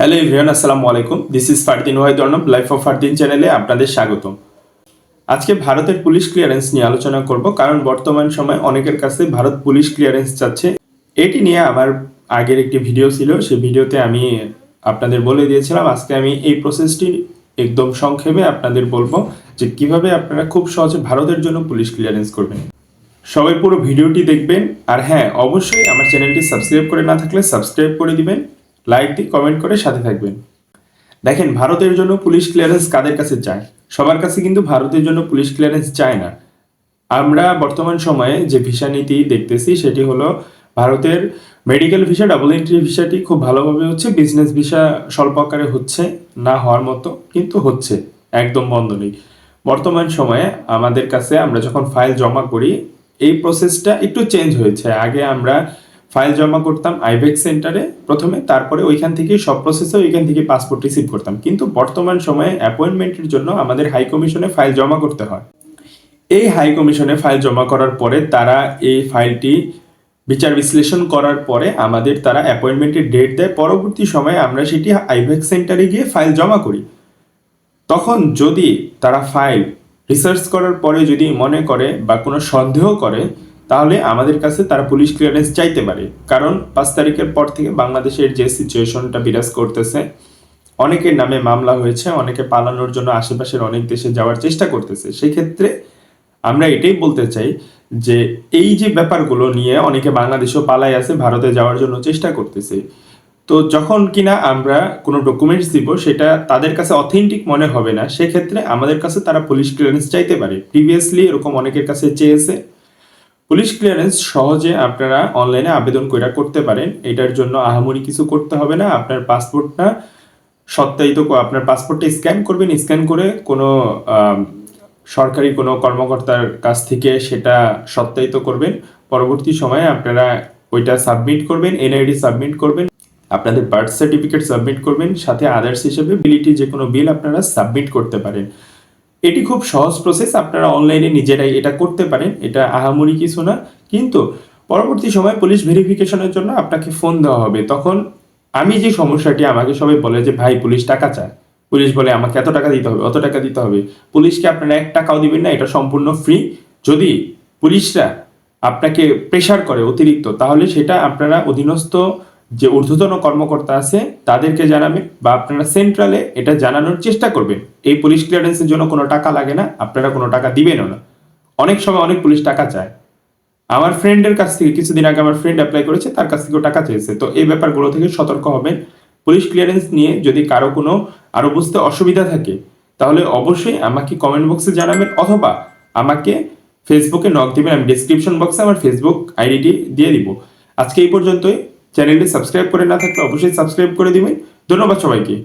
Hello everyone, আসসালামু আলাইকুম। This is Fardin Wahid Arnab, life of Fardin চ্যানেলে আপনাদের স্বাগতম। আজকে ভারতের পুলিশ ক্লিয়ারেন্স নিয়ে আলোচনা করব, কারণ বর্তমান সময় অনেকের কাছে ভারত পুলিশ ক্লিয়ারেন্স চাচ্ছে। এটি নিয়ে আমার আগের একটি ভিডিও ছিল, সেই ভিডিওতে আমি আপনাদের বলে দিয়েছিলাম। আজকে আমি এই প্রসেসটি একদম সংক্ষেপে আপনাদের বলবো যে কিভাবে আপনারা খুব সহজে ভারতের জন্য পুলিশ ক্লিয়ারেন্স করবেন। সবাই পুরো ভিডিওটি দেখবেন, আর হ্যাঁ, অবশ্যই আমার চ্যানেলটি সাবস্ক্রাইব করে না থাকলে সাবস্ক্রাইব করে দিবেন, লাইক দিয়ে কমেন্ট করে সাথে থাকবেন। দেখেন, ভারতের জন্য পুলিশ ক্লিয়ারেন্স কাদের কাছে চায়? সবার কাছে কিন্তু ভারতের জন্য পুলিশ ক্লিয়ারেন্স চায় না। আমরা বর্তমান সময়ে যে ভিসা নীতি দেখতেছি সেটি হলো ভারতের মেডিকেল ভিসা, ডাবল এন্ট্রি ভিসাটি খুব ভালোভাবে হচ্ছে, বিজনেস ভিসা স্বল্প আকারে হচ্ছে, না হওয়ার মতো কিন্তু হচ্ছে, একদম বন্ধ নেই। বর্তমান সময়ে আমাদের কাছে আমরা যখন ফাইল জমা করি, এই প্রসেসটা একটু চেঞ্জ হয়েছে। আগে আমরা ফাইল জমা করতাম আইভেক্স সেন্টারে প্রথমে, তারপরে ওইখান থেকে সব প্রসেসে ওইখান থেকে পাসপোর্ট রিসিভ করতাম। কিন্তু বর্তমান সময়ে অ্যাপয়েন্টমেন্টের জন্য আমাদের হাই কমিশনে ফাইল জমা করতে হয়। এই হাই কমিশনে ফাইল জমা করার পরে তারা এই ফাইলটি বিচার বিশ্লেষণ করার পরে আমাদের তারা অ্যাপয়েন্টমেন্টের ডেট দেয়। পরবর্তী সময়ে আমরা সেটি আইভেক্স সেন্টারে গিয়ে ফাইল জমা করি। তখন যদি তারা ফাইল রিসার্চ করার পরে যদি মনে করে বা কোনো সন্দেহ করে, তাহলে আমাদের কাছে তারা পুলিশ ক্লিয়ারেন্স চাইতে পারে। কারণ 5 তারিখের পর থেকে বাংলাদেশের যে সিচুয়েশনটা বিরাজ করতেছে, অনেকের নামে মামলা হয়েছে, অনেকে পালানোর জন্য আশেপাশের অনেক দেশে যাওয়ার চেষ্টা করতেছে। সেক্ষেত্রে আমরা এটাই বলতে চাই যে এই যে ব্যাপারগুলো নিয়ে অনেকে বাংলাদেশেও পালাই আছে, ভারতে যাওয়ার জন্য চেষ্টা করতেছে। তো যখন কিনা আমরা কোনো ডকুমেন্টস দিব, সেটা তাদের কাছে অথেন্টিক মনে হবে না, সেক্ষেত্রে আমাদের কাছে তারা পুলিশ ক্লিয়ারেন্স চাইতে পারে। প্রিভিয়াসলি এরকম অনেকের কাছে চেয়েছে। পুলিশ ক্লিয়ারেন্স সহজে আপনারা অনলাইনে আবেদন করে করতে পারেন। এটার জন্য আহামরি কিছু করতে হবে না। আপনার পাসপোর্টটা সত্যায়িত, আপনার পাসপোর্টটা স্ক্যান করবেন, স্ক্যান করে কোনো সরকারি কোনো কর্মকর্তার কাছ থেকে সেটা সত্যায়িত করবেন। পরবর্তী সময়ে আপনারা ওইটা সাবমিট করবেন, এনআইডি সাবমিট করবেন, আপনাদের বার্থ সার্টিফিকেট সাবমিট করবেন, সাথে আদার্স হিসেবে বিলিটি যে কোনো বিল আপনারা সাবমিট করতে পারেন। এটি খুব সহজ প্রসেস, আপনারা অনলাইনে নিজেরাই এটা করতে পারেন, এটা আহামরি কিছু না। কিন্তু পরবর্তী সময় পুলিশ ভেরিফিকেশনের জন্য আপনাকে ফোন দেওয়া হবে। তখন আমি যে সমস্যাটি, আমাকে সবাই বলে যে ভাই পুলিশ টাকা চায়, পুলিশ বলে আমাকে এত টাকা দিতে হবে, অত টাকা দিতে হবে। পুলিশকে আপনারা 1 টাকাও দিবেন না, এটা সম্পূর্ণ ফ্রি। যদি পুলিশরা আপনাকে প্রেশার করে অতিরিক্ত, তাহলে সেটা আপনারা অধীনস্থ যে ঊর্ধ্বতন কর্মকর্তা আছে তাদেরকে জানাবেন, বা আপনারা সেন্ট্রালে এটা জানানোর চেষ্টা করবেন। এই পুলিশ ক্লিয়ারেন্সের জন্য কোনো টাকা লাগে না, আপনারা কোনো টাকা দিবেনও না। অনেক সময় অনেক পুলিশ টাকা চায়। আমার ফ্রেন্ডের কাছ থেকে কিছুদিন আগে আমার ফ্রেন্ড অ্যাপ্লাই করেছে, তার কাছ থেকেও টাকা চেয়েছে। তো এই ব্যাপারগুলো থেকে সতর্ক হবেন। পুলিশ ক্লিয়ারেন্স নিয়ে যদি কারো কোনো আরো বুঝতে অসুবিধা থাকে, তাহলে অবশ্যই আমাকে কমেন্ট বক্সে জানাবেন, অথবা আমাকে ফেসবুকে নক দিবেন। আমি ডেসক্রিপশন বক্সে আমার ফেসবুক আইডিটি দিয়ে দিব। আজকে এই পর্যন্তই। চ্যানেলটি সাবস্ক্রাইব করে না থাকলে অবশ্যই সাবস্ক্রাইব করে দিবেন। ধন্যবাদ সবাইকে।